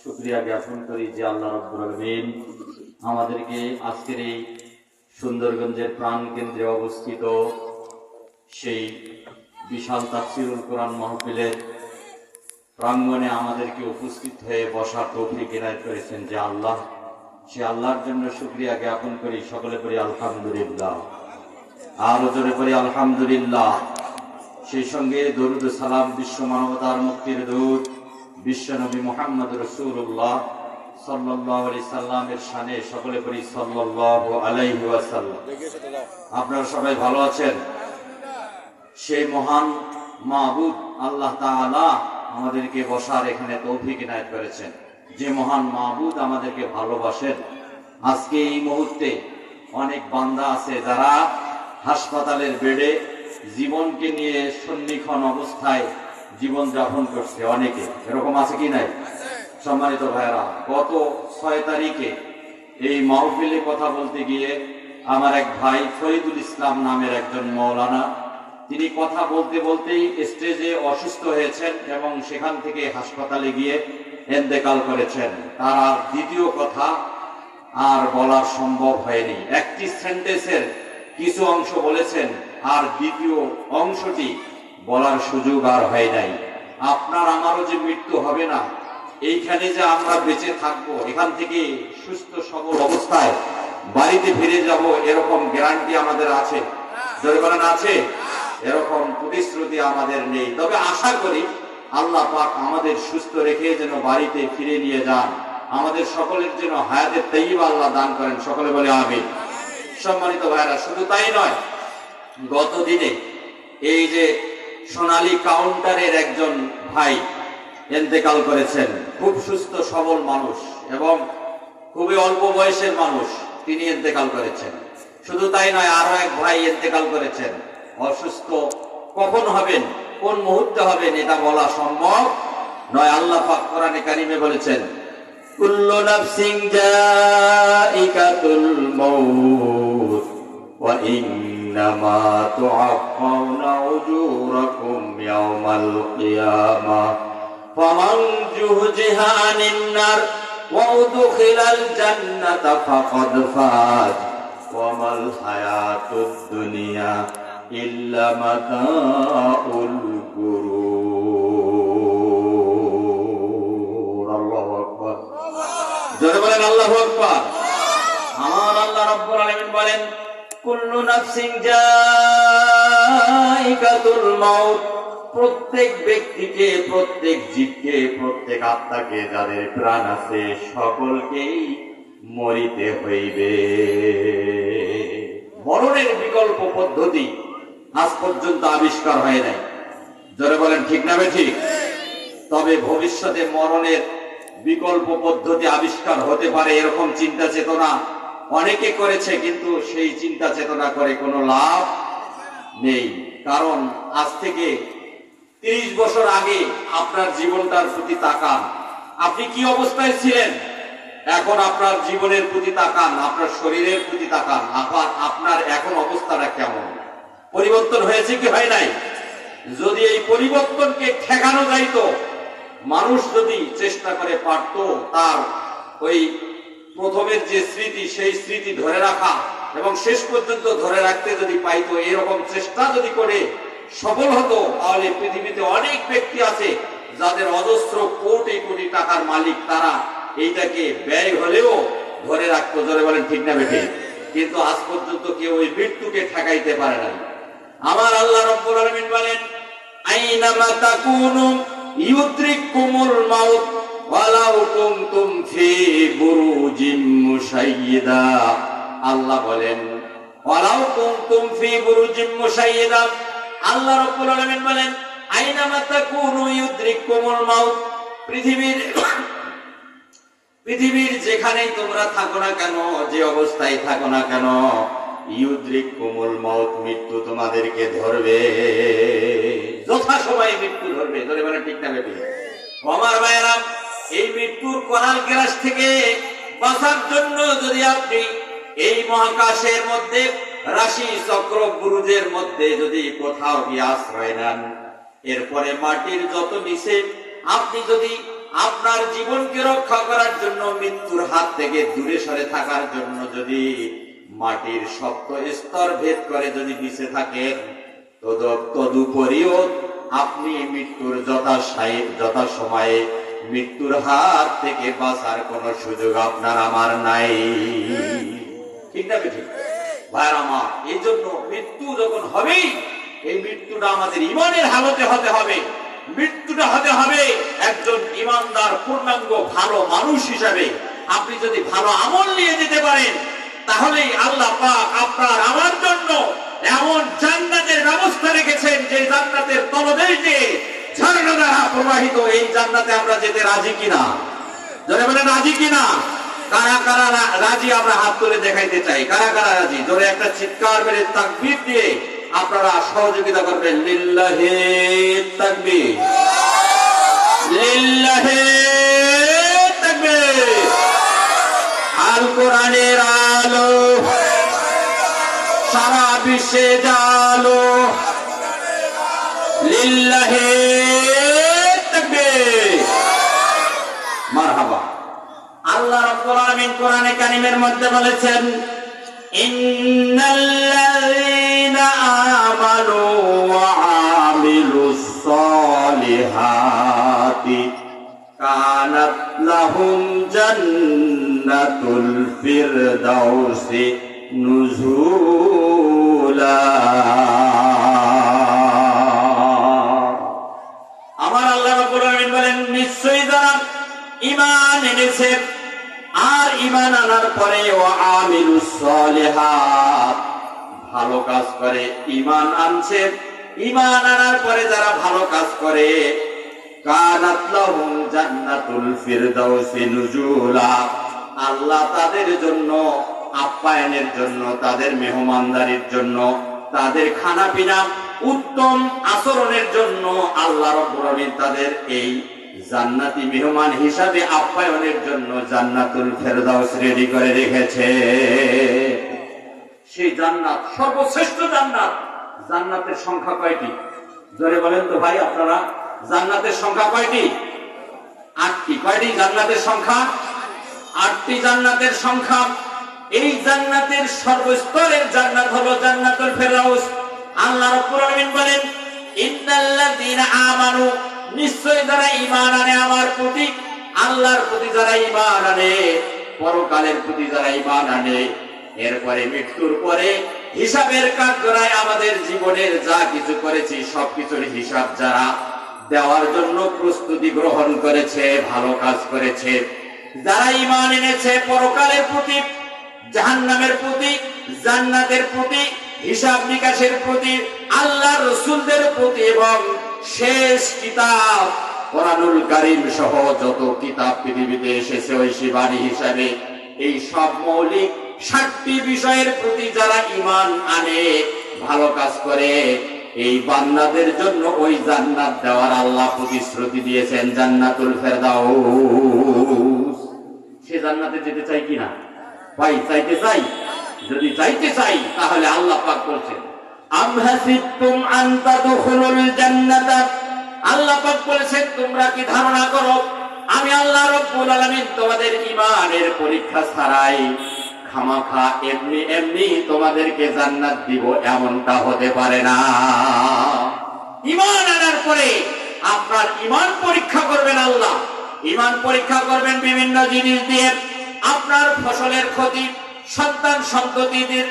শুকরিয়া জ্ঞাপন করি যে আল্লাহ রাব্বুল আলামিন আমাদেরকে আজকের এই সুন্দরগঞ্জের প্রাণ কেন্দ্রে অবস্থিত সেই বিশাল তাফসীরুল কোরআন মাহফিলের প্রাঙ্গণে আমাদেরকে উপস্থিত হয়ে বসার তৌফিক এনায়েত করেছেন যে আল্লাহ, সে আল্লাহর জন্য শুকরিয়া জ্ঞাপন করি। সকলে করি আলহামদুলিল্লাহ, আরো জোরে করি আলহামদুলিল্লাহ। সেই সঙ্গে দরুদ সালাম বিশ্ব মানবতার মুক্তির দূত বিশ্বনবী মুহাম্মদ রাসূলুল্লাহ সাল্লাল্লাহু আলাইহি সাল্লামের শানে সকলে করি সাল্লাল্লাহু আলাইহি ওয়াসাল্লাম। আপনারা সবাই ভালো আছেন? সেই মহান মাবুদ আল্লাহ তাআলা আমাদেরকে বসার এখানে তৌফিক ইনায়েত করেছেন। যে মহান মাবুদ আমাদেরকে ভালোবাসেন। আজকে এই মুহূর্তে অনেক বান্দা আছে যারা হাসপাতালের বেডে জীবনকে নিয়ে সন্নিক্ষণ অবস্থায় জীবন যাপন করছে। অনেকে এরকম আছে কি নাই? সম্মানিত ভাইরা, গত 6 তারিখে এই মাহফিলে কথা বলতে গিয়ে আমার এক ভাই ফরিদুল ইসলাম নামের একজন মাওলানা, তিনি কথা বলতে বলতেই স্টেজে অসুস্থ হয়েছেন এবং সেখান থেকে হাসপাতালে গিয়ে ইন্তেকাল করেছেন। তার আর দ্বিতীয় কথা আর বলা সম্ভব হয়নি। একটি সেন্টেন্সের কিছু অংশ বলেছেন আর দ্বিতীয় অংশটি বলার সুযোগ আর হয় নাই। আপনার আমারও যে মৃত্যু হবে না, এইখানে যে আমরা বেঁচে থাকবো, এখান থেকে সুস্থ সবল অবস্থায় বাড়িতে ফিরে যাব, এরকম গ্যারান্টি আমাদের আছে? যদি বলেন আছে, এরকম প্রতিশ্রুতি আমাদের নেই। তবে আশা করি আল্লাহ পাক আমাদের সুস্থ রেখে যেন বাড়িতে ফিরে নিয়ে যান, আমাদের সকলের জন্য হায়াতে তাইয়্যিবা আল্লাহ দান করেন। সকলে বলে আমিন। সম্মানিত ভাইরা, শুধু তাই নয়, গত দিনে এই যে সোনালী কাউন্টারের একজন ভাই ইন্তেকাল করেছেন। খুব সুস্থ সবল মানুষ এবং খুবই অল্প বয়সের মানুষ, তিনি ইন্তেকাল করেছেন। শুধু তাই নয়, আরো এক ভাই ইন্তেকাল করেছেন। অসুস্থ কখন হবেন, কোন মুহূর্তে হবেন, এটা বলা সম্ভব নয়। আল্লাহ পাক কোরআনে কারিমে বলেছেন, কুল্লু নাফসিন যায়িকাতুল মাউত ওয়া ইন্নামা তুআফাউনা উজুরাকুম ইয়াওমাল কিয়ামাহ ফামান যুহজিহা আনিন নার ওয়া উদখিলাল জান্নাতা ফাকাদ ফাজ ওয়া মাল হায়াতুদ দুনিয়া ইল্লা মাতাউল গুরুর। আল্লাহু আকবার। জোরে বলেন আল্লাহু আকবার। আমার আল্লাহ রাব্বুল আলামিন বলেন, কুল্লু নাফসিন যায়িকাতুল মাউত, প্রত্যেক ব্যক্তিকে, প্রত্যেক জীবকে, প্রত্যেক আত্মাকে, যাদের প্রাণ আছে সকলকেই মরিতে হইবে। মরণের বিকল্প পদ্ধতি আজ পর্যন্ত আবিষ্কার হয় নাই। যারা বলেন ঠিক না ঠিক? তবে ভবিষ্যতে মরণের বিকল্প পদ্ধতি আবিষ্কার হতে পারে, এরকম চিন্তা চেতনা অনেকে করেছে, কিন্তু সেই চিন্তা চেতনা করে কোনো লাভ নেই। কারণ আজ থেকে 30 বছর আগে আপনার জীবনটার প্রতি তাকান, আপনি কি অবস্থায় ছিলেন। এখন আপনার জীবনের প্রতি তাকান, আপনার শরীরের প্রতি তাকান, আপনার এখন অবস্থাটা কেমন, পরিবর্তন হয়েছে কি হয় নাই? যদি এই পরিবর্তনকে ঠেকানো যাইতো, মানুষ যদি চেষ্টা করে পারত তার ওই প্রথমের যে স্মৃতি, সেই স্মৃতি ধরে রাখা এবং শেষ পর্যন্ত ধরে রাখতে যদি পাইতো, এরকম চেষ্টা যদি করে সফল হতো, তাহলে পৃথিবীতে অনেক ব্যক্তি আছে যাদের অজস্র কোটি কোটি টাকার মালিক, তারা এইটাকে ব্যয় হলেও ধরে রাখতো। জোরে বলেন ঠিক না বেঠিক? কিন্তু আজ পর্যন্ত কেউ ওই মৃত্যুকে ঠেকাইতে পারে না। আমার আল্লাহ রাব্বুল আলামিন বলেন, আইনামা তাকুনু ইউদ্রিকুমুল মাউত ওয়ালাউ কুনতুম ফি বুরুজিম মুশাইয়্যিদা। আল্লাহ বলেন, ওয়ালাউ কুনতুম ফি বুরুজিম মুশাইয়্যিদা। আল্লাহ রাব্বুল আলামিন বলেন, আইনামা তাকুনু ইউদ্রিকুমুল মাউত, পৃথিবীর যেখানেই তোমরা থাকো না কেন, যে অবস্থায় থাকো না কেন, ইউদ্রিকুমুল মাউত, মৃত্যু তোমাদেরকে ধরবে, যথাসময়ে মৃত্যু ধরবে। ধরে মানে ঠিক না বেবি? আমার ভাইয়েরা, এই মৃত্যুর করাল গ্রাস থেকে বাঁচার জন্য যদি আপনি এই মহাকাশের মধ্যে রাশি চক্র বুরুজের মধ্যে যদি কোথাও গিয়ে আশ্রয় নেন, এরপরে মাটির যত নিচে আপনি যদি আপনার জীবনকে রক্ষা করার জন্য, মৃত্যুর হাত থেকে দূরে সরে থাকার জন্য যদি মাটির শক্ত স্তর ভেদ করে যদি নিচে থাকেন, তদুপরিও আপনি মৃত্যুর যথা সময়ে মৃত্যুর হাত থেকে বাঁচার কোন সুযোগ আপনার আমার নাই। ঠিক না ঠিক ভাইয়ের আমার? এই জন্য মৃত্যু যখন হবেই, এই মৃত্যুটা আমাদের ইমানের হালতে হতে হবে। মৃত্যুটা হতে হবে একজন ইমানদার পূর্ণাঙ্গ ভালো মানুষ হিসাবে। আপনি যদি ভালো আমল নিয়ে যেতে পারেন, তাহলেই আল্লাহ পাক আপনার আমার জন্য এমন জান্নাতের ব্যবস্থা রেখেছেন, যে জান্নাতের তলদেশ দিয়ে ঝর্ণা দ্বারা প্রবাহিত। এই জান্নাতে আমরা যেতে রাজি কিনা? জোরে বলেন রাজি কিনা? কারা কারা রাজি? আমরা হাত তুলে দেখাইতে চাই। কারা কারা রাজি? জোরে একটা চিৎকার মেরে তাকবীর দিয়ে আপনারা সহযোগিতা করবেন। লিল্লাহি তাকবীর, লিল্লাহি তাকবীর। আল কোরআনের আলো সারা বিশ্বে জালো, লিল্লাহি তাকবীর। মারহাবা। আল্লাহ রাব্বুল আলামিন কোরআনে কারীমের মধ্যে বলেছেন, ইন্নাল্লাযীনা আমানু ওয়া আমিলুস সালিহাতি কানাত লাহুম জান্নাতুল ফিরদাউসি নুজুলা। আমার আল্লাহ রাব্বুল আলামিন বলেন, নিশ্চয়ই যারা ঈমান এনেছে আর ঈমান আনার পরে ওয়া আমিলুস সালিহাত, ভালো কাজ করে, ঈমান আনছে, ঈমান আনার পরে যারা ভালো কাজ করে, কানাত লাহুম জান্নাতুল ফিরদাউসি নুজুলা, আল্লাহ তাদের জন্য আপ্যায়নের জন্য, তাদের মেহমানদারির জন্য, তাদের খানা পিনা, উত্তম আচরণের জন্য আল্লাহ রাব্বুল আলামিন তাদের এই জান্নাতি মেহমান হিসাবে আপ্যায়নের জন্য জান্নাতুল ফেরদাউস রেডি করে রেখেছে। সেই জান্নাত সর্বশ্রেষ্ঠ জান্নাত। জান্নাতের সংখ্যা কয়টি? জোরে বলেন তো ভাই আপনারা, জান্নাতের সংখ্যা কয়টি? 8টি। কয়টি জান্নাতের সংখ্যা? 8টি জান্নাতের সংখ্যা। এই জান্নাতের সর্বস্তরের জান্নাত হলো জান্নাতুল ফেরদাউস। আল্লাহ রাব্বুল আলামিন বলেন, ইন্নাল্লাযীনা আমানু, নিশ্চয় যারা ঈমান আনে আমার প্রতি, আল্লাহর প্রতি যারা ঈমান আনে, পরকালের প্রতি যারা ঈমান আনে, এরপরে মৃত্যুর পরে হিসাবের কাঠগড়ায় আমাদের জীবনের যা কিছু করেছি সবকিছুর হিসাব যারা দেওয়ার জন্য প্রস্তুতি গ্রহণ করেছে, ভালো কাজ করেছে, যারা ঈমান এনেছে পরকালের প্রতি, জাহান্নামের প্রতি, জান্নাতের প্রতি, হিসাব নিকাশের প্রতি, আল্লাহর রাসূলদের প্রতি এবং শেষ কিতাব কোরআনুল কারীম সহ যত কিতাব পৃথিবীতে এসেছে ঐশী বাণী হিসাবে, এই সব মৌলিক 7টি বিষয়ের প্রতি যারা ঈমান আনে, ভালো কাজ করে, এই বান্দাদের জন্য ওই জান্নাত দেওয়ার আল্লাহ প্রতিশ্রুতি দিয়েছেন, জান্নাতুল ফেরদাউস। সে জান্নাতে যেতে চাই কিনা ভাই? চাইতে চাই? যদি চাইতে চাই তাহলে আল্লাহ পাক বলছেন, আম হাসিবতুম আন তাদখুলুল জান্নাতা, আল্লাহ পাক বলেছেন তোমরা কি ধারণা করো আমি আল্লাহ রাব্বুল আলামিন তোমাদের ঈমানের পরীক্ষা ছাড়াই খামাখা এমনি এমনি তোমাদেরকে জান্নাত দিব? এমনটা হতে পারে না। ঈমান আনার পরে আপনার ঈমান পরীক্ষা করবেন আল্লাহ। ঈমান পরীক্ষা করবেন বিভিন্ন জিনিস দিয়ে। আপনার ফসলের ক্ষতি, সন্তান সন্ততিদের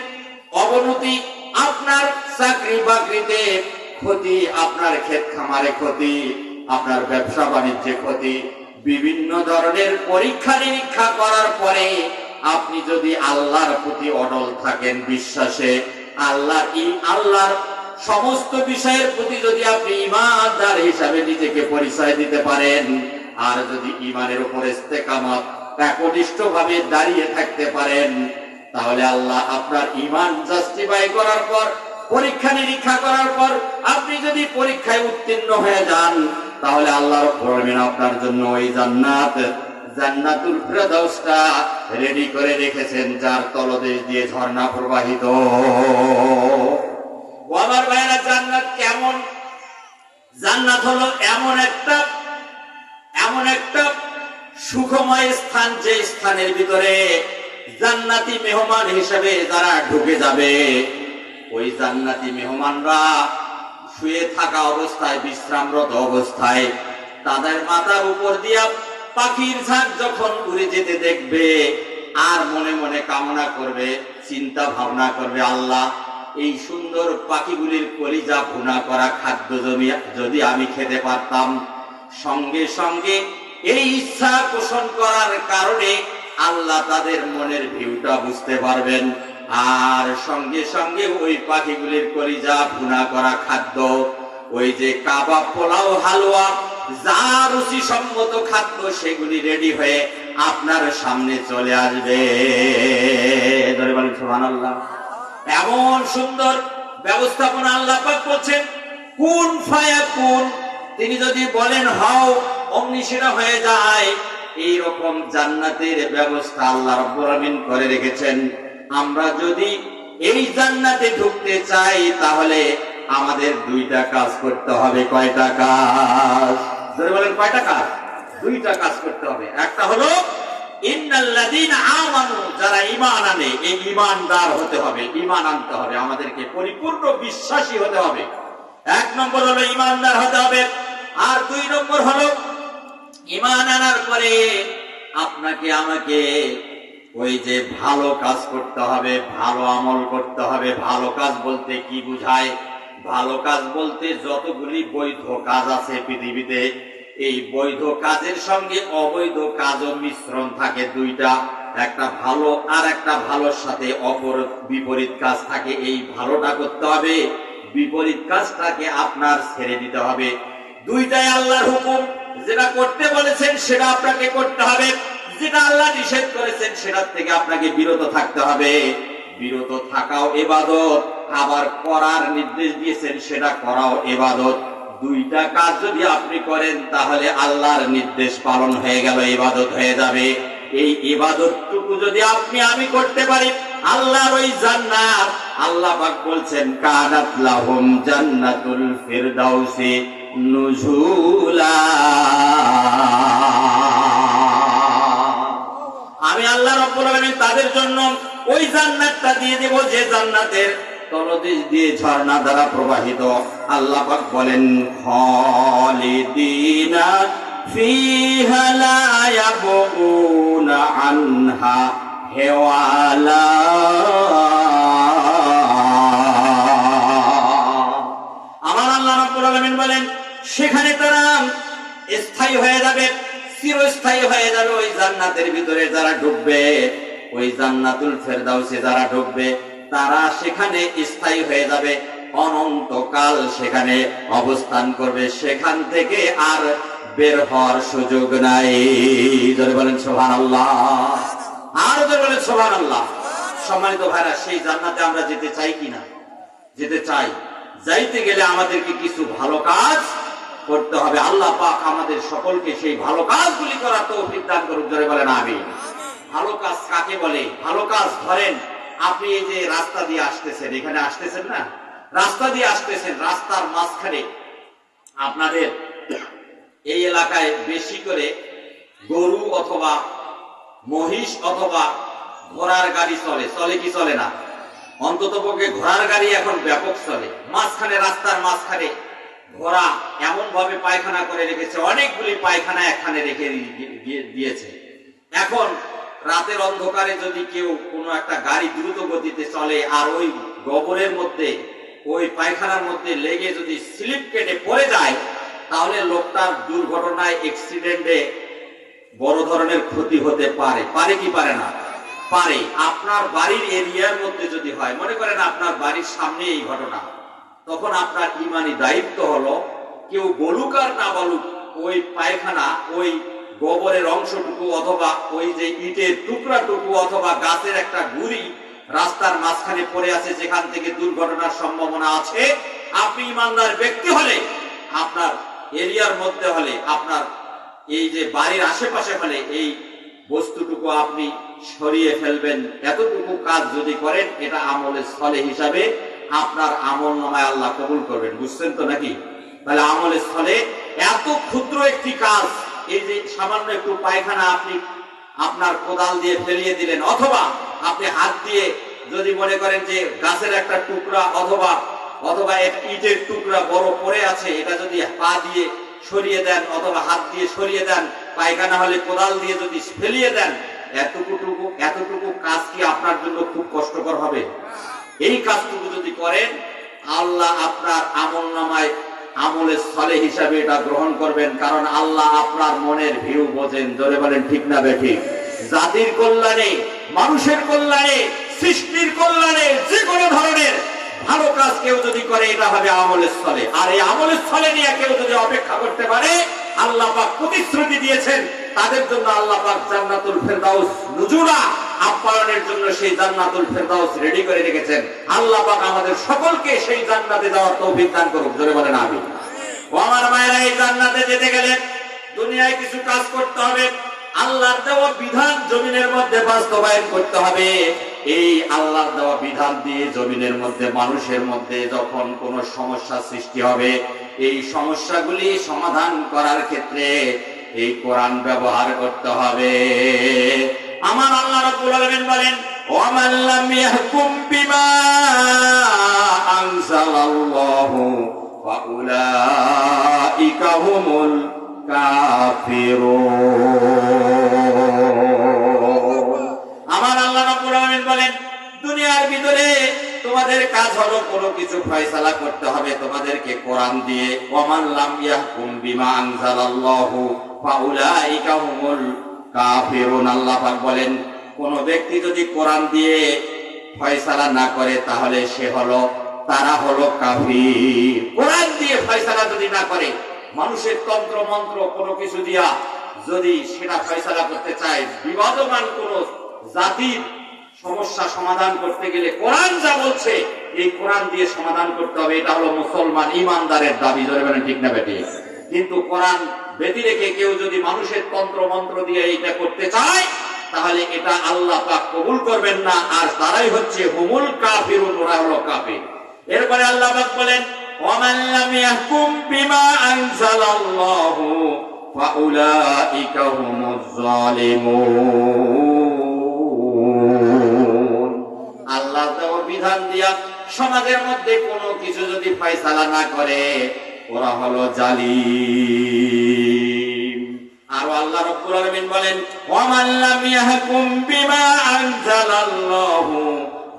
অবনতি, আপনার চাকরি বাকরিতে ক্ষতি, আপনার ক্ষেত খামারে ক্ষতি, আপনার ব্যবসা বাণিজ্যে ক্ষতি, বিভিন্ন ধরনের পরীক্ষা নিরীক্ষা করার পরে আপনি যদি আল্লাহর প্রতি অটল থাকেন বিশ্বাসে, আল্লাহর সমস্ত বিষয়ের প্রতি যদি আপনি ঈমানদার হিসাবে নিজেকে পরিচয় দিতে পারেন, আর যদি ঈমানের উপর ইস্তেকামত একনিষ্ঠভাবে দাঁড়িয়ে থাকতে পারেন, তাহলে আল্লাহ আপনার ঈমান জাস্টিফাই করার পর, পরীক্ষা নিরীক্ষা করার পর আপনি যদি পরীক্ষায় উত্তীর্ণ হয়ে যান, তাহলে আল্লাহ রাব্বুল আলামিন আপনার জন্য ওই জান্নাতুল ফিরদাউসটা রেডি করে রেখেছেন, যার তলদেশ দিয়ে ঝর্ণা প্রবাহিত। ও আমার ভাইরা, জান্নাত কেমন? জান্নাত হলো এমন একটা একটা সুখময় স্থান, যে স্থানের ভিতরে জান্নাতি মেহমান হিসেবে যারা ঢুকে যাবে, ওই জান্নাতি মেহমানরা শুয়ে থাকা অবস্থায়, বিশ্রামরত অবস্থায় তাদের মাথার উপর দিয়া পাখির ঝাঁক যখন উড়ে যেতে দেখবে, আর মনে মনে কামনা করবে, চিন্তা ভাবনা করবে, আল্লাহ এই সুন্দর পাখিগুলির কলিজা ভুনা করা খাদ্য যদি আমি খেতে পারতাম। সঙ্গে সঙ্গে এই ইচ্ছা পোষণ করার কারণে আল্লাহ তাদের মনের ভিউটা বুঝতে পারবেন, আর সঙ্গে সঙ্গে ওই পাখিগুলির কলিজা ভুনা করা খাদ্য, ওই যে কাবাব, পোলাও, হালুয়া, যা রুচি সম্মত খাদ্য, সেগুলি রেডি হয়ে আপনার সামনে চলে আসবে। ধরে বলেন সুবহানাল্লাহ। এমন সুন্দর ব্যবস্থাপনা আল্লাহ পাক বলছেন, কুন ফায়াকুন, তিনি যদি বলেন হও, অমনি সেটা হয়ে যায়। এইরকম জান্নাতের ব্যবস্থা আল্লাহ রাব্বুল আলামিন করে রেখেছেন। আমরা যদি এই জান্নাতে ঢুকতে চাই, তাহলে আমাদের দুইটা কাজ করতে হবে। কয়টা কাজ? ধরে বলেন কয়টা কাজ? দুইটা কাজ করতে হবে। একটা হলো ইন্নাল্লাযীনা আমানু, যারা ঈমান আনে, এই ঈমানদার হতে হবে, ঈমান আনতে হবে, আমাদেরকে পরিপূর্ণ বিশ্বাসী হতে হবে। এক নম্বর হলো ঈমানদার হতে হবে, আর দুই নম্বর হলো ঈমান আনার পরে আপনাকে আমাকে ওই যে ভালো কাজ করতে হবে, ভালো আমল করতে হবে। ভালো কাজ বলতে কি বুঝায়? ভালো কাজ বলতে যতগুলি বৈধ কাজ আছে পৃথিবীতে, এই বৈধ কাজের সঙ্গে অবৈধ কাজও মিশ্রণ থাকে দুইটা। একটা ভালো আর একটা ভালোর সাথে অপর বিপরীত কাজ থাকে। এই ভালোটা করতে হবে, বিপরীত কাজটাকে আপনার ছেড়ে দিতে হবে। দুইটাই আল্লাহর হুকুম। যেটা করতে বলেছেন সেটা আপনাকে করতে হবে, যেটা আল্লাহ নিষেধ করেছেন সেটার থেকে আপনাকে বিরত থাকতে হবে। বিরত থাকাও ইবাদত, আবার করার নির্দেশ দিয়েছেন সেটা করাও ইবাদত। দুইটা কাজ যদি আপনি করেন, তাহলে আল্লাহর নির্দেশ পালন হয়ে গেল, ইবাদত হয়ে যাবে। এই ইবাদতটুকু যদি আপনি আমি করতে পারি, আল্লাহর ওই জান্নাত, আল্লাহ পাক বলছেন কানাত লাহুম জান্নাতুল ফিরদাউসি নুজুলা, আমি আল্লাহ রাব্বুল আলামিন তাদের জন্য ওই জান্নাতটা দিয়ে দেব, যে জান্নাতের তলদেশ দিয়ে ঝর্ণা দ্বারা প্রবাহিত। আল্লাহ পাক বলেন খালিদিনা ফিহা লা ইয়াবগুনা আনহা হিওয়ালা। আমার আল্লাহ রাব্বুল আলামিন বলেন সেখানে তারা স্থায়ী হয়ে যাবে, চিরস্থায়ী হয়ে যাবে। ওই জান্নাতের ভিতরে যারা ঢুকবে, ওই জান্নাতুল ফেরদাউসে যারা ঢুকবে, তারা সেখানে স্থায়ী হয়ে যাবে, অনন্তকাল সেখানে অবস্থান করবে, সেখান থেকে আর বের হওয়ার সুযোগ নাই। জোরে বলেন সুবহানাল্লাহ, আর জোরে বলেন সুবহানাল্লাহ। সম্মানিত ভাইরা, সেই জান্নাতে আমরা যেতে চাই কিনা? যেতে চাই। যাইতে গেলে আমাদেরকে কিছু ভালো কাজ করতে হবে। আল্লাহ পাক আমাদের সকলকে সেই ভালো কাজগুলি করার তৌফিক দান করুক। জোরে বলেন আমিন। ভালো কাজ কাকে বলে? ভালো কাজ, ধরেন আপনি এই যে রাস্তা দিয়ে আসতেছেন, এখানে আসতেছেন না, রাস্তা দিয়ে আসতেছেন, রাস্তার মাঝখানে আপনাদের এই এলাকায় বেশি করে গরু অথবা মহিষ অথবা ঘোড়ার গাড়ি চলে, চলে কি চলে না? অন্তত পক্ষে ঘোড়ার গাড়ি এখন ব্যাপক চলে। মাঝখানে, রাস্তার মাঝখানে ঘোড়া এমন ভাবে পায়খানা করে রেখেছে, অনেকগুলি পায়খানা এখানে রেখে দিয়েছে। এখন রাতের অন্ধকারে যদি কেউ কোনো একটা গাড়ি দ্রুত গতিতে চলে, আর ওই গোবরের মধ্যে, ওই পায়খানার মধ্যে লেগে যদি স্লিপ কেটে পড়ে যায়, তাহলে লোকটার দুর্ঘটনায়, অ্যাক্সিডেন্টে বড় ধরনের ক্ষতি হতে পারে। পারে কি পারে না? পারে। আপনার বাড়ির এরিয়ার মধ্যে যদি হয়, মনে করেন আপনার বাড়ির সামনে এই ঘটনা, তখন আপনার ইমানি দায়িত্ব হলো, কেউ বলুক আর না বলুক, ওই পায়খানা, ওই গোবরের অংশটুকু অথবা ওই যে ইটের টুকরাটুকু অথবা গাছের একটা গুড়ি রাস্তার মাঝখানে পড়ে আছে, যেখান থেকে দুর্ঘটনার সম্ভাবনা আছে, আপনি ইমানদার ব্যক্তি হলে, আপনার এরিয়ার মধ্যে হলে, আপনার এই যে বাড়ির আশেপাশে হলে, এই বস্তুটুকু আপনি সরিয়ে ফেলবেন। এতটুকু কাজ যদি করেন, এটা আমলের স্থলে হিসাবে আপনার আমল নামায় আল্লাহ কবুল করবেন। বুঝছেন তো নাকি? তাহলে আমলের স্থলে এত ক্ষুদ্র একটি কাজ এই যে সামান্য একটু পায়খানা আপনি আপনার কোদাল দিয়ে ফেলিয়ে দিলেন, অথবা আপনি হাত দিয়ে যদি মনে করেন যে গাছের একটা টুকরা অথবা ইটের টুকরা বড় পড়ে আছে, এটা যদি পা দিয়ে সরিয়ে দেন অথবা হাত দিয়ে সরিয়ে দেন, পায়খানা হলে কোদাল দিয়ে যদি ফেলিয়ে দেন, এতটুকু কাজ কি আপনার জন্য খুব কষ্টকর হবে? এই কাজটুকু যদি করেন, আল্লাহ আপনার আমলনামায় আমলের সালেহ হিসাবে এটা গ্রহণ করবেন। কারণ আল্লাহ আপনার মনের ভিউ বোঝেন। জোরে বলেন ঠিক না বেঠিক? জাতির কল্যাণে, মানুষের কল্যাণে, সৃষ্টির কল্যাণে যে কোনো ধরনের ভালো কাজ কেউ যদি করে, এটা হবে আমলের স্থলে। আর এই আমলের স্থলে নিয়ে কেউ যদি অপেক্ষা করতে পারে, আল্লাহ পাক প্রতিশ্রুতি দিয়েছেন তাদের জন্য আল্লাহ পাক জান্নাতুল ফেরদাউস নুজুলা, আপ্যায়নের জন্য সেই জান্নাতুল ফেরদাউস রেডি করে রেখেছেন। আল্লাহ পাক আমাদের সকলকে সেই জান্নাতে যাওয়ার তৌফিক দান করুক। জোরে বলেন আমিন। ও আমার মায়েরা, এই জান্নাতে যেতে গেলে দুনিয়ায় কিছু কাজ করতে হবে। আল্লাহর দেওয়া বিধান জমিনের মধ্যে বাস্তবায়ন করতে হবে। এই আল্লাহর দেওয়া বিধান দিয়ে জমিনের মধ্যে, মানুষের মধ্যে যখন কোনো সমস্যা সৃষ্টি হবে, এই সমস্যাগুলি সমাধান করার ক্ষেত্রে এই কোরআন ব্যবহার করতে হবে। আমার আল্লাহ রাব্বুল আলামিন বলেন, ওয়া মান লাম ইয়াহকুম বিমা আনজালাল্লাহু ফা উলাইকা হুমুল কাফিরুন। আমার আল্লাহ রাব্বুল আলামিন বলেন, দুনিয়ার ভিতরে তোমাদের কাজ হলো কোনো কিছু ফয়সালা করতে হবে তোমাদেরকে কোরআন দিয়ে। ওয়া মান লাম ইয়াহকুম বিমা আনজালাল্লাহু ফা উলাইকা হুমুল কাফিরুন। আল্লাহ পাক বলেন, কোন ব্যক্তি যদি কোরআন দিয়ে ফয়সালা না করে, তাহলে তারা হলো কাফির। কোরআন দিয়ে ফয়সালা যদি না করে, মানুষের তন্ত্র মন্ত্র কোনো কিছু দিয়া যদি সেটা ফয়সালা করতে চায়, বিবাদমান কোন জাতির সমস্যা সমাধান করতে গেলে কোরআন যা বলছে, এই কোরআন দিয়ে সমাধান করতে হবে। এটা হলো মুসলমান ইমানদারের দাবি। ধরে বলেন ঠিক না বেটি? কিন্তু কোরআন ব্যতি রেখে কেউ যদি মানুষের তন্ত্র মন্ত্র দিয়ে এইটা করতে চায়, তাহলে এটা আল্লাহ পাক কবুল করবেন না। আর তারাই হচ্ছে হুমুল কাফিরুন, ওরা হলো কাফির। এরপরে আল্লাহ পাক বলেন, ওয়ামান লাম ইয়াহকুম বিমা আনজালাল্লাহু ফা উলাইকা হুমুজ জালিমুন। আল্লাহ দেওয়া বিধান দিয়া সমাজের মধ্যে কোনো কিছু যদি ফয়সালা না করে, ওরা হলো জালিম। আর আল্লাহ রাব্বুল আলামিন বলেন, ওয়া মান লাম ইয়াহকুম বিমা আনজালাল্লাহু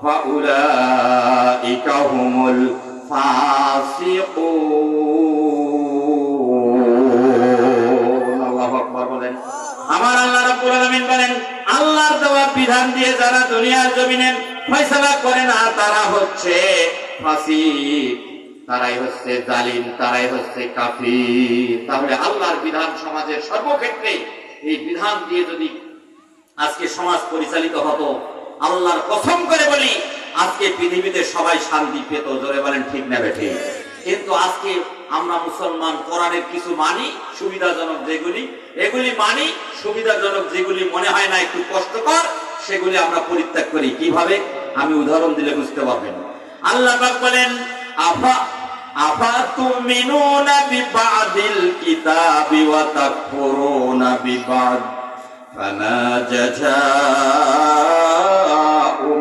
ফা উলাইকা হুমুল ফাসিকুন। আল্লাহু আকবার বলেন। আমার আল্লাহ রাব্বুল আলামিন বলেন, আল্লাহর দেওয়া বিধান দিয়ে যারা দুনিয়ার জমিনে ফয়সালা করে না, তারা হচ্ছে ফাসিক, তারাই হচ্ছে জালিম, তারাই হচ্ছে কাফির। তাহলে আল্লাহর বিধান সমাজের সর্বক্ষেত্রে, এই বিধান দিয়ে যদি আজকে সমাজ পরিচালিত হতো, আল্লাহর কসম করে বলি, আজকে পৃথিবীতে সবাই শান্তি পেত। জোরে বলেন ঠিক না বেঠিক? কিন্তু আজকে আমরা মুসলমান কোরআনের কিছু মানি, সুবিধাজনক যেগুলি এগুলি মানি, সুবিধাজনক যেগুলি মনে হয় না একটু কষ্টকর, সেগুলি আমরা পরিত্যাগ করি। কিভাবে? আমি উদাহরণ দিলে বুঝতে পারবেন। আল্লাহ পাক বলেন, আফাতুমিনুনা বিবাদিল কিতাবি ওয়া তাকফুরুনা বিবাদ ফামা জাযাউ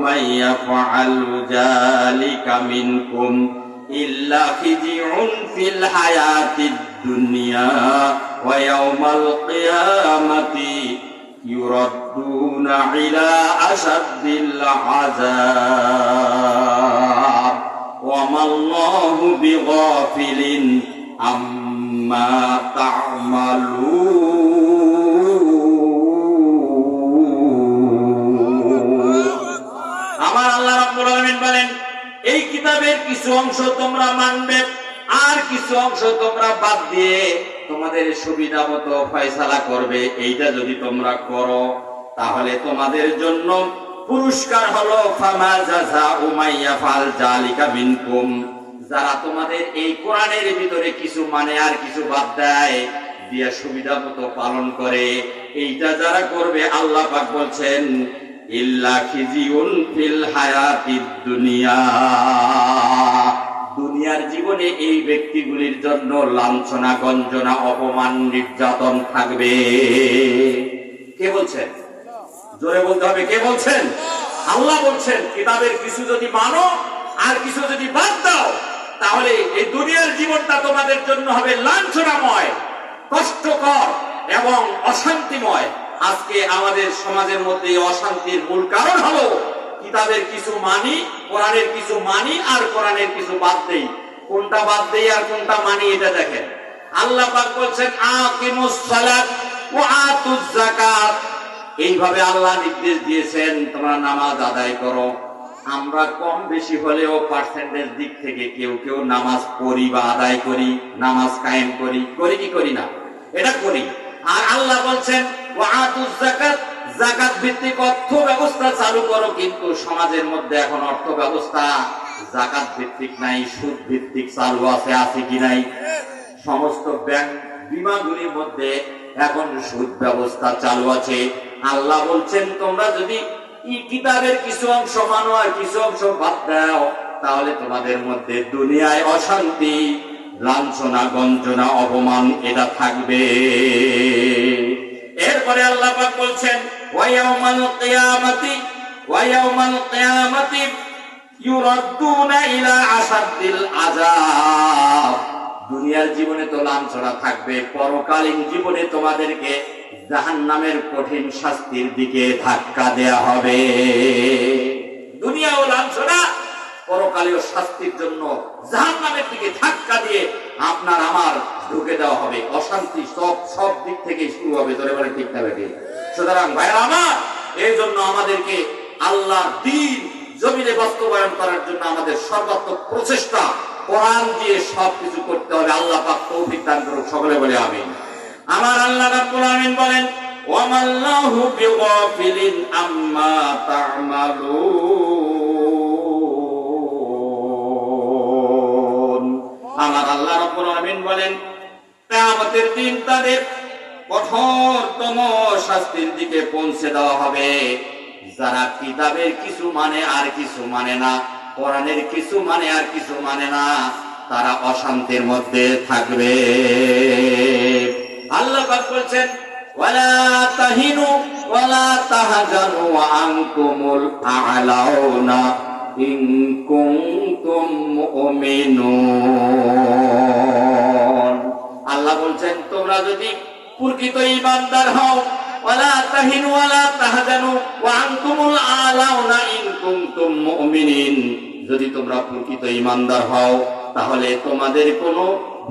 মান ইয়াফআলু যালিকা মিনকুম ইল্লা খিজিউন ফিল হায়াতিদ দুনিয়া ওয়া ইয়াউমাল কিয়ামাতি ইউরাদ্দুনা ইলা আশাদ্দিল আযাব ওয়া মাল্লাহু বিগাফিলিন আম্মা তা'মালুন। আমার আল্লাহ রাব্বুল আলামিন বলেন, এই কিতাবের কিছু অংশ তোমরা মানবে, আর কিছু অংশ তোমরা বাদ দিয়ে তোমাদের সুবিধা মতো ফয়সালা করবে। এইটা যদি তোমরা করো, তাহলে তোমাদের জন্য পুরস্কার হলো ফামা জাযাউ মান ইয়াফআল যালিকা মিনকুম। যারা তোমাদের এই কোরআনের ভিতরে কিছু মানে আর কিছু বাদ দেয়, দিয়া সুবিধা মতো পালন করে, এইটা যারা করবে, আল্লাহ পাক বলছেন, ইল্লা খিজিউন ফিল হায়াতিদ দুনিয়া, দুনিয়ার জীবনে এই ব্যক্তিগুলির জন্য লাঞ্ছনা, গঞ্জনা, অপমান, নির্যাতন থাকবে। কে বলছেন? জোরে বলতে হবে, কে বলছেন? আল্লাহ বলছেন, কিতাবের কিছু যদি মানো আর কিছু যদি বাদ দাও, তাহলে এই দুনিয়ার জীবনটা তোমাদের জন্য হবে লাঞ্ছনাময়, কষ্টকর এবং অশান্তিময়। আজকে আমাদের সমাজের মধ্যে অশান্তির মূল কারণ হলো কিতাবের কিছু মানি, কোরআনের কিছু মানি আর কোরআনের কিছু বাদ দেই। কোনটা বাদ দেই আর কোনটা মানি এটা দেখেন। আল্লাহ পাক বলছেন আকিমুস সালাত ওয়া আতুজ যাকাত, এইভাবে আল্লাহ নির্দেশ দিয়েছেন তোমরা নামাজ আদায় করো। আমরা কম বেশি হলেও পার্সেন্টেজ দিক থেকে কেউ কেউ নামাজ পড়ি বা আদায় করি, নামাজ কায়েম করি, করি কি করি না? এটা করি। আর আল্লাহ বলছেন ওয়া আতুজ যাকাত, যাকাত ভিত্তিক অর্থ ব্যবস্থা চালু করো। কিন্তু সমাজের মধ্যে এখন অর্থ ব্যবস্থা যাকাত ভিত্তিক নাই, সুদ ভিত্তিক চালু আছে। আছে কি নাই? সমস্ত ব্যাংক বিমাগুলির মধ্যে এখন সুদ ব্যবস্থা চালু আছে। আল্লাহ বলছেন তোমরা যদি কিতাবের কিছু অংশ মানো আর কিছু অংশ বাদ দাও, তাহলে তোমাদের মধ্যে দুনিয়ায় অশান্তি, লাঞ্ছনা, গঞ্জনা, অপমান এটা থাকবে। এরপরে আল্লাহ পাক বলছেন ওয়া ইয়াউমাল কিয়ামাতি ইউরাদ্দুনা ইলা আসাদ্দিল আযাব। দুনিয়ার জীবনে তো লাঞ্ছনা থাকবে, পরকালীন জীবনে তোমাদেরকে জাহান্নামের কঠিন শাস্তির দিকে ধাক্কা দেয়া হবে। দুনিয়াও লাঞ্ছনা, পরকালীয় শাস্তির জন্য জাহান্নামের দিকে ধাক্কা দিয়ে আপনার আমার ঢুকে দেওয়া হবে। অশান্তি সব দিক থেকে শুরু হবে। ধরে বলে ঠিক না বেঠিক? সুতরাং ভাইরা আমার, এই জন্য আমাদেরকে আল্লাহর দ্বীন জমিনে বাস্তবায়ন করার জন্য আমাদের সর্বাত্মক প্রচেষ্টা, কোরআন দিয়ে সবকিছু করতে হবে। আল্লাহ পাক তৌফিক দান করুক, সকলে বলে আমিন। আমার আল্লাহ রাব্বুল আমিন বলেন ওয়া মাল্লাহু বিগাফিলিন আম্মা তা'মালুন। আমার আল্লাহ রাব্বুল আমিন বলেন কিয়ামতের দিন তাদের কঠোরতম শাস্তির দিকে পৌঁছে দেওয়া হবে। যারা কিতাবের কিছু মানে আর কিছু মানে না, কোরআনের কিছু মানে আর কিছু মানে না, তারা অশান্তির মধ্যে থাকবে। আল্লাহ পাক বলছেন ওয়ালা তাহিনু ওয়ালা তাহজানু ওয়া আনতুমুল আ'লাউনা ইন কুনতুম মুমিনুন। আল্লাহ বলছেন তোমরা যদি প্রকৃত ঈমানদার হও, ওয়ালা তাহিনু ওয়ালা তাহজানু ওয়া আনতুমুল আ'লাউনা ইন কুনতুম মুমিনিন, যদি তোমরা প্রকৃত ঈমানদার হও তাহলে তোমাদের কোনো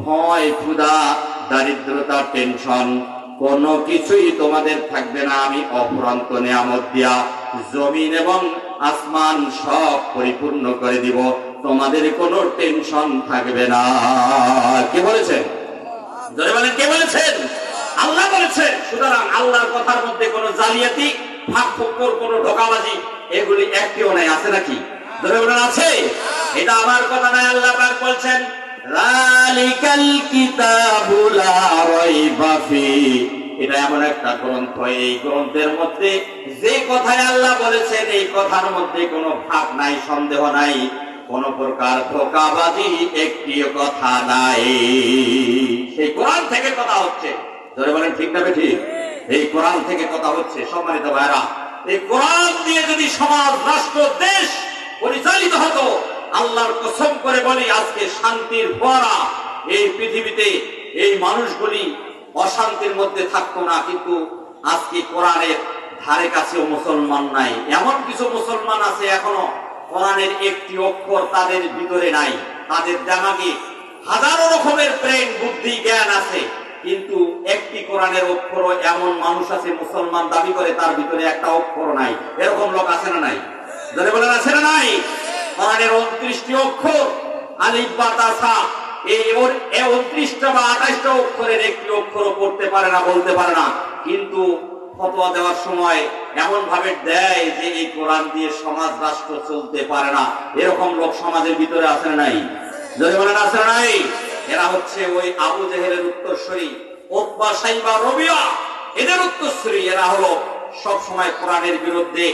ভয়, ক্ষুধা, দারিদ্রতা, টেনশন কোনো কিছুই তোমাদের থাকবে না। আমি অফুরন্ত নিয়ামত দিয়া জমিন এবং আসমান সব পরিপূর্ণ করে দিব, তোমাদের কোনো টেনশন থাকবে না। কে বলেছেন? জোরে বলেন, কে বলেছেন? আল্লাহ বলেছেন। সুতরাং আল্লাহর কথার মধ্যে কোনো জালিয়াতি, ফাঁক ফোকর, কোনো ধোঁকাবাজি এগুলি একটিও নাই। আছে নাকি? জোরে বলেন আছে? এটা আমার কথা নয়, আল্লাহ পাক বলছেন যালিকাল কিতাবু লা রাইবা ফি। এটা এমন একটা গ্রন্থ, এই গ্রন্থের মধ্যে যে কথায় আল্লাহ বলেছেন এই কথার মধ্যে কোনো ফাঁক নাই, সন্দেহ নাই, কোন প্রকার ধোঁকাবাজি একটিও কথা নাই। সেই কোরআন থেকে কথা হচ্ছে। ধরে বলেন ঠিক না বেঠিক? এই কোরআন থেকে কথা হচ্ছে। সম্মানিত ভাইরা, এই কোরআন দিয়ে যদি সমাজ, রাষ্ট্র, দেশ পরিচালিত হতো, আল্লাহর কসম করে বলি আজকে শান্তির ফোয়ারা এই পৃথিবীতে, এই মানুষগুলি অশান্তির মধ্যে থাকতো না। কিন্তু আজকে কোরআনের ধারে কাছেও মুসলমান নাই। এমন কিছু মুসলমান আছে এখনো কোরআনের একটি অক্ষর তাদের ভিতরে নাই। তাদের দিমাগে হাজারো রকমের ব্রেন, বুদ্ধি, জ্ঞান আছে, কিন্তু একটি কোরআনের অক্ষর এমন মানুষ আছে মুসলমান দাবি করে তার ভিতরে একটা অক্ষর নাই। এরকম লোক আছে না নাই? যদি বলেন আছে না নাই? কোরআনের 29টি অক্ষর, আলিফ বা তা সা, এই 29টা বা 28টা অক্ষরের একটি অক্ষরও পড়তে পারে না, বলতে পারে না। কিন্তু ফতোয়া দেওয়ার সময় এমন ভাবে দেয় যে এই কোরআন দিয়ে সমাজ, রাষ্ট্র চলতে পারে না। এরকম লোক সমাজের ভিতরে আছে না নাই? যদি বলেন আছে না নাই? এরা হচ্ছে ওই আবু জেহেলের উত্তরসূরি, উতবা, সাইবা, রবিয়া, এদের উত্তরসূরি। এরা হলো সব সময় কোরআনের বিরুদ্ধে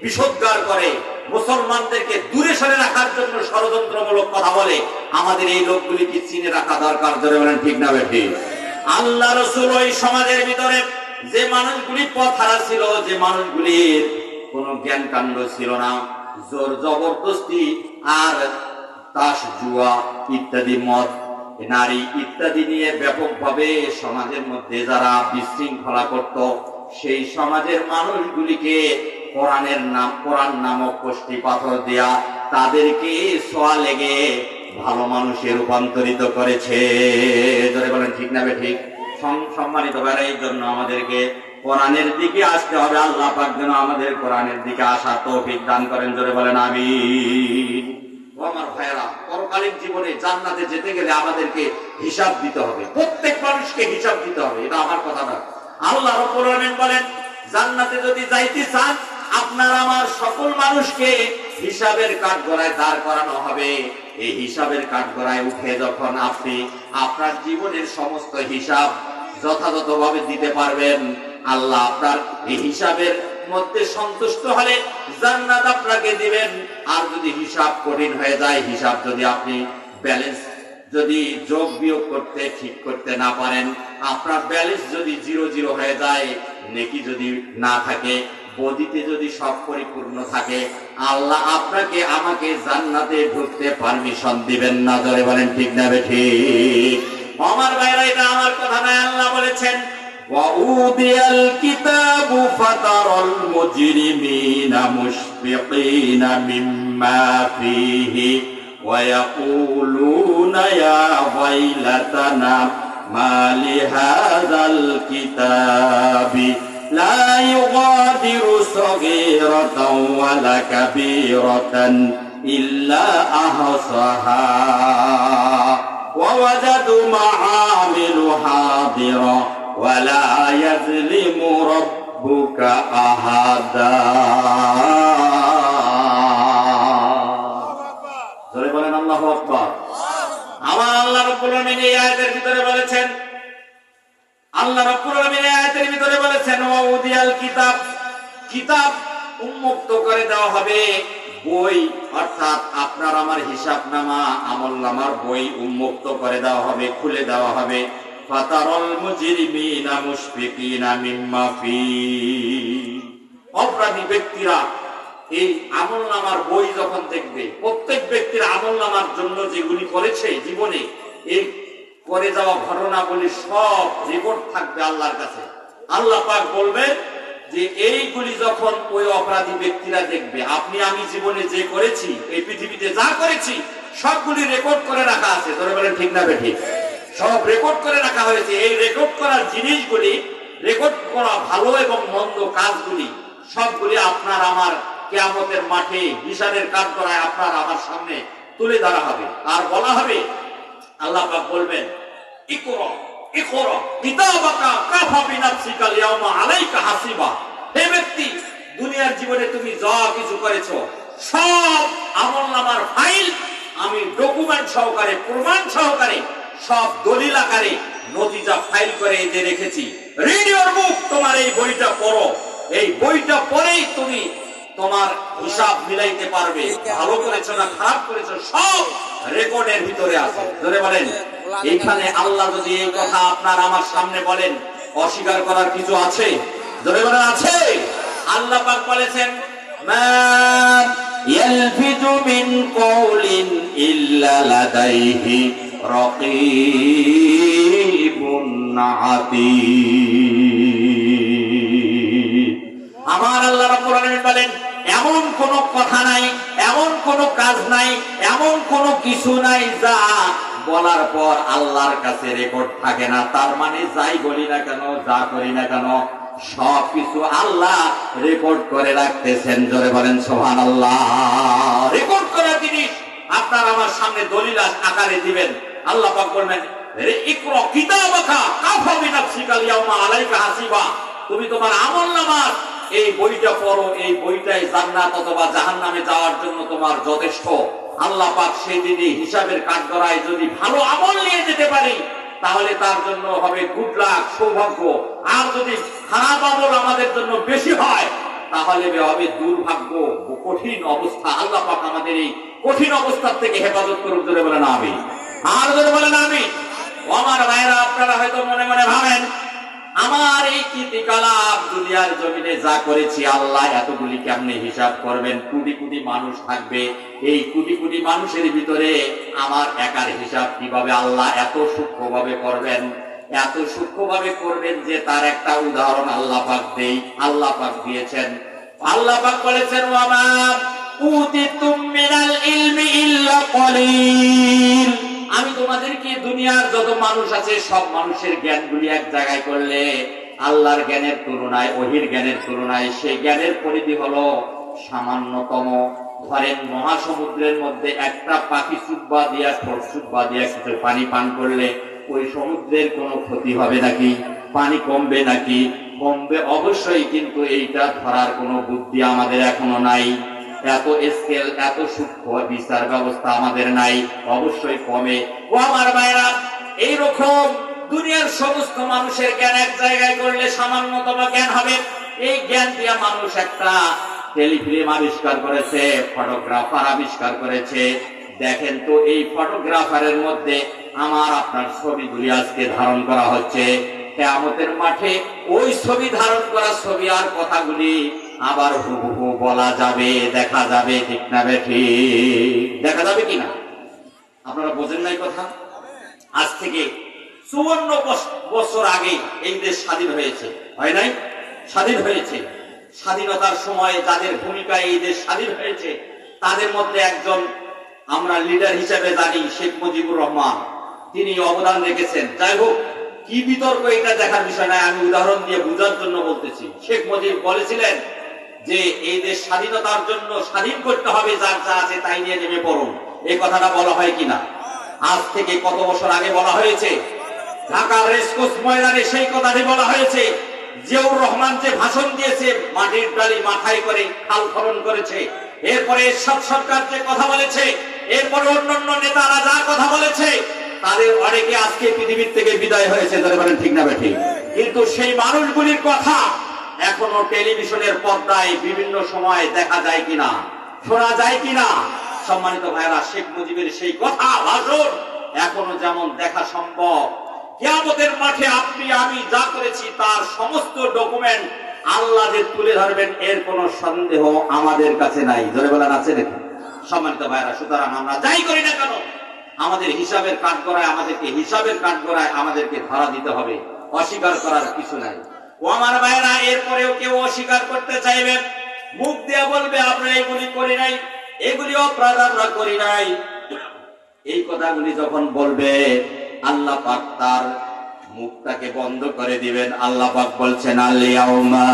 বিষোদ্গার করে, মুসলমানদেরকে দূরে সরে রাখার জন্য ষড়যন্ত্রমূলক কথা বলে, আমাদের এই লোকগুলিকে চিনে রাখা দরকার। ধরে বলেন ঠিক না বেঠিক? আল্লাহ রাসূল ওই সমাজের ভিতরে যে মানুষগুলি পথহারা ছিল, যে মানুষগুলির কোনো জ্ঞান কাণ্ড ছিল না, জোর জবরদস্তি আর তাস জুয়া ইত্যাদি, মদ নারী ইত্যাদি নিয়ে ব্যাপকভাবে সমাজের মধ্যে যারা বিশৃঙ্খলা করত, সেই সমাজের মানুষগুলিকে কোরআন নামক কষ্টি পাথর দেয়া তাদেরকে ছোঁয়া লেগে ভালো মানুষে রূপান্তরিত করেছে। ধরে বলেন ঠিক না বেঠিক? সম্মানিত ভাইরা, এই জন্য আমাদেরকে কোরআনের দিকে আসতে হবে। আল্লাহ পাক যেন আমাদের কোরআনের দিকে আসার তৌফিক দান করেন। জোরে বলেন আমিন। আমার ভাইরা, পরকালীন জীবনে জান্নাতে যেতে গেলে আমাদেরকে হিসাব দিতে হবে, প্রত্যেক মানুষকে হিসাব দিতে হবে। এটা আমার কথা না, আল্লাহ রাব্বুল আলামিন বলেন জান্নাতে যদি যাইতে চান, আপনার আমার সকল মানুষকে হিসাবের কাঠগড়ায় দাঁড় করানো হবে। এই হিসাবের কাঠগড়ায় উঠে যখন আপনি আপনার জীবনের সমস্ত হিসাব যথাযথভাবে দিতে পারবেন, আল্লাহ আপনার এই হিসাবের মধ্যে সন্তুষ্ট হলে জান্নাত আপনাকে দিবেন। আর যদি হিসাব কঠিন হয়ে যায়, হিসাব যদি আপনি ব্যালেন্স যদি যোগ বিয়োগ করতে ঠিক করতে না পারেন, আপনার ব্যালেন্স যদি 0-0 হয়ে যায়, নেকি যদি না থাকে, বদিতে যদি সব পরিপূর্ণ থাকে, আল্লাহ আপনাকে আমাকে জান্নাতে ঢুকতে পারমিশন দিবেন না। জোরে বলেন ঠিক না বেঠিক? আমার ভাইরা, এটা আমার কথা নয়, আল্লাহ বলেছেন وَأُوتِيَ الْكِتَابُ فَتَرَى الْمُجْرِمِينَ مُشْفِقِينَ مِمَّا فِيهِ وَيَقُولُونَ يَا وَيْلَتَنَا مَا لِهَذَا الْكِتَابِ لَا يُغَادِرُ صَغِيرَةً وَلَا كَبِيرَةً إِلَّا أَحْصَاهَا وَوَجَدُوا مَا عَمِلُوا حَاضِرًا وَلَا يَظْلِمُ رَبُّكَ أَحَدًا। জোরে বলেন আল্লাহু আকবার। আমার আল্লাহ রাব্বুল আলামিন এই আয়াতের ভিতরে বলেছেন, ওয়াউদিয়াল কিতাব, কিতাব উন্মুক্ত করে দেওয়া হবে, বই অর্থাৎ আপনার আমার হিসাবনামা আমলনামার বই উন্মুক্ত করে দেওয়া হবে, খুলে দেওয়া হবে। ফাতারাল মুজরিমিনা মুশফিকিনা মিম্মা ফি, অপরাধী ব্যক্তিরা এই আমলনামার বই যখন দেখবে, প্রত্যেক ব্যক্তির আমলনামার জন্য যেগুলি করেছে জীবনে, এই করে যাওয়া ঘটনাগুলি সব রিপোর্ট থাকবে আল্লাহর কাছে। আল্লাহ পাক বলবেন যে এইগুলি যখন ওই অপরাধী ব্যক্তিরা দেখবে, আপনি আমি জীবনে যে করেছি, এই পৃথিবীতে যা করেছি, সবগুলি রেকর্ড করে রাখা আছে। ধরে বলেন ঠিক না বেঠিক? সব রেকর্ড করে রাখা হয়েছে। এই রেকর্ড করার জিনিসগুলি, রেকর্ড করা ভালো এবং মন্দ কাজগুলি সবগুলি আপনার আমার কিয়ামতের মাঠে হিসাবের কাঠগড়ায় আপনার আমার সামনে তুলে ধরা হবে। আর বলা হবে, আল্লাহ পাক বলবেন ইকরা ইকরা কিতাবাকা কাফা বিনাফসিকা আল-ইয়াওমা আলাইকা হাসিবা। হে ব্যক্তি, দুনিয়ার জীবনে তুমি যা কিছু করেছো সব আমলনামার ফাইল আমি ডকুমেন্ট সহকারে, প্রমাণ সহকারে, সব দলিল আকারে নতিজা ফাইল করে এই যে রেখেছি। রিড ইওর বুক, তোমার এই বইটা পড়ো। এই বইটা পড়েই তুমি তোমার হিসাব মিলাইতে পারবে, ভালো করেছো না খারাপ করেছো সব রেকর্ডের ভিতরে আছে। ধরে বলেন, এইখানে আল্লাহ যদি এই কথা আপনার আমার সামনে বলেন, অস্বীকার করার কিছু আছে? ধরে বলেন আছে। আল্লাহ পাক বলেছেন মা ইয়ালফিজু মিন কওলিন ইল্লা লাদাইহি রাকীবুন আতীদ। আমার আল্লাহ রাব্বুল আলামিন বলেন, এমন কোন কথা নাই, এমন কোন কাজ নাই, এমন কোন কিছু নাই যা বলার পর আল্লাহর কাছে রেকর্ড থাকে না। তার মানে যাই বলি না কেন, যা করি না কেন, সবকিছু আল্লাহ রেকর্ড করে রাখতেছেন। জোরে বলেন সুবহানাল্লাহ। রেকর্ড করা জিনিস আপনার আমার সামনে দলিল আকারে দিবেন। আল্লাহ পাক বলবেন ইকরা কিতাবাকা কাফা বিনাফসিকা আল-ইয়াওমা আলাইকা হাসিবা। তুমি তোমার আমলনামার এই বইটা পড়ো, এই বইটাই জান্নাত অথবা জাহান্নামে যাওয়ার জন্য তোমার যথেষ্ট। আল্লাহ পাক সেই দিনই হিসাবের কাঠগড়ায় যদি ভালো আমল নিয়ে যেতে পারি, তাহলে তার জন্য হবে গুড লাক, সৌভাগ্য। আর যদি খারাপ আমল আমাদের জন্য বেশি হয়, তাহলে হবে দুর্ভাগ্য, কঠিন অবস্থা। আল্লাহ পাক আমাদের এই কঠিন অবস্থার থেকে হেফাজত করুক। জোরে বলেন আমিন। আর জোরে বলেন আমিন। আমার ভাইরা, আপনারা হয়তো মনে মনে ভাবেন আমার এই কীর্তিকলাপ দুনিয়ার জমিনে যা করেছি আল্লাহ এতগুলি কেমনে হিসাব করবেন? কোটি কোটি মানুষ থাকবে, এই কোটি কোটি মানুষের ভিতরে আমার একার হিসাব কিভাবে আল্লাহ এত সূক্ষ্মভাবে করবেন? এত সূক্ষ্মভাবে করবেন যে তার একটা উদাহরণ আল্লাহ পাক দেই। আল্লাহ পাক দিয়েছেন, আল্লাহ পাক বলেছেন ওয়ামা উতিতুম মিনাল ইলমি ইল্লা কলিল। আমি তোমাদেরকে দুনিয়ার যত মানুষ আছে সব মানুষের জ্ঞানগুলি এক জায়গায় করলে আল্লাহর জ্ঞানের তুলনায়, ওহির জ্ঞানের তুলনায় সেই জ্ঞানের পরিধি হলো সামান্যতম। ধরেন মহাসমুদ্রের মধ্যে একটা পাখি চুব্বা দিয়া, ঠোঁট চুব্বা দিয়া কিছু পানি পান করলে ওই সমুদ্রের কোনো ক্ষতি হবে নাকি? পানি কমবে নাকি? কমবে অবশ্যই, কিন্তু এইটা ধরার কোনো বুদ্ধি আমাদের এখনো নাই। এত স্কেল, এত সূক্ষ্ম বিচার ব্যবস্থা আমাদের নাই, অবশ্যই কমে। ও আমার ভাইরা, এইরকম দুনিয়ার সমস্ত মানুষের জ্ঞান এক জায়গায় করলে সামান্যতম জ্ঞান হবে। এই জ্ঞান দিয়ে মানুষ একটা টেলিফিল্ম আবিষ্কার করেছে, ফটোগ্রাফার আবিষ্কার করেছে। দেখেন তো এই ফটোগ্রাফারের মধ্যে আমার আপনার ছবিগুলি আজকে ধারণ করা হচ্ছে। কিয়ামতের মাঠে ওই ছবি ধারণ করা ছবি আর কথাগুলি আবার হুবহু বলা যাবে, দেখা যাবে, ঠিক না বেঠি? দেখা যাবে কিনা আপনারা বোঝেন নাই কথা? আজ থেকে 54 বছর আগে এই দেশ স্বাধীন হয়েছে, হয় নাই? স্বাধীন হয়েছে। স্বাধীনতার সময় যাদের ভূমিকায় এই দেশ স্বাধীন হয়েছে তাদের মধ্যে একজন আমরা লিডার হিসেবে জানি শেখ মুজিবুর রহমান। তিনি অবদান রেখেছেন। যাই হোক, কি বিতর্ক এটা দেখার বিষয় নয়, আমি উদাহরণ দিয়ে বোঝার জন্য বলতেছি। শেখ মুজিব বলেছিলেন যে এই দেশ স্বাধীনতার জন্য স্বাধীন করতে হবে, যার যা আছে তাই নিয়ে নেমে পড়ুন। এই কথাটা বলা হয় কিনা? আজ থেকে কত বছর আগে বলা হয়েছে। ঢাকার রেসকোর্স ময়দানে সেই কথাটি বলা হয়েছে। জিয়াউর রহমান যে ভাষণ দিয়েছে, মাটির ডালি মাথায় করে খাল খনন করেছে। এরপরে এরশাদ সরকার যে কথা বলেছে, এরপরে অন্যান্য নেতারা যা কথা বলেছে, তাদের অনেকে আজকে পৃথিবীর থেকে বিদায় হয়েছে। তাদের বলেন ঠিক না বেঠিক? কিন্তু সেই মানুষগুলির কথা এখনো টেলিভিশনের পর্দায় বিভিন্ন সময় দেখা যায় কিনা, শোনা যায় কিনা? সম্মানিত ভাইরা, শেখ মুজিবের সেই কথা, ভাষণ এখনো যেমন দেখা সম্ভব, কিয়ামতের মাঠে আপনি আমি যা করেছি তার সমস্ত ডকুমেন্ট আল্লাহ যে তুলে ধরবেন এর কোনো সন্দেহ আমাদের কাছে নাই। জোরে বলেন আছে নাকি? সম্মানিত ভাইরা, সুতরাং আমরা যাই করি না কেন আমাদের হিসাবের কাঠগড়ায়, আমাদেরকে ধরা দিতে হবে। অস্বীকার করার কিছু নাই। ও আমার ভাইরা, এরপরেও কেউ অস্বীকার করতে চাইবে, মুখ দিয়ে বলবে আমরা এগুলি করি নাই, এগুলি অপরাধ আমরা করি নাই, এই কথাগুলি যখন বলবে আল্লাহ পাক তার মুখটাকে বন্ধ করে দিবেন। আল্লাহ পাক বলছেন আল-ইয়াউমা